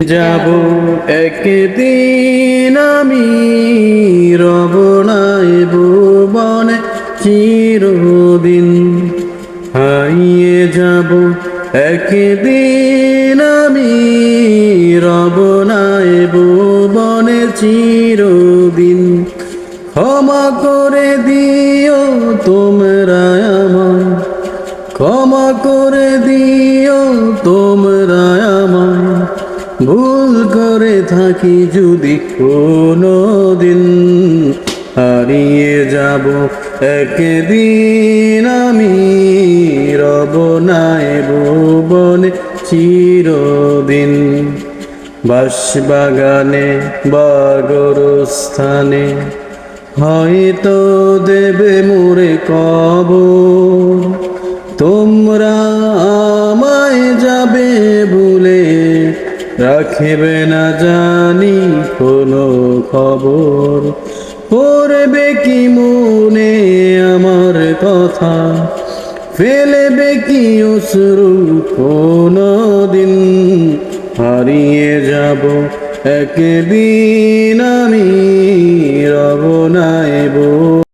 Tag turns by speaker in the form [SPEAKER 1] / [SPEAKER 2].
[SPEAKER 1] যাব একদিন আমি রব নাই ভুবনে চিরদিন হারিয়ে যাব একদিন আমি রব নাই ভুবনে চিরদিন ক্ষমা করে দিও তোমরা আমায় ক্ষমা করে দিও তোমরা আমায় ভুল করে থাকি যদি কোনো দিন হারিয়ে যাব একদিন আমি রব নাই ভুবনে চিরদিন বাঁশবাগানে বা গোরস্থানে হয়তো দেবে মোরে কবর তোমরা আমায় যাবে ভুলে রাখবে না জানি কোনো খবর পড়বে কি মনে আমার কথা ফেলবে কি অশ্রু কোনো দিন হারিয়ে যাব একদিন আমি রব নাই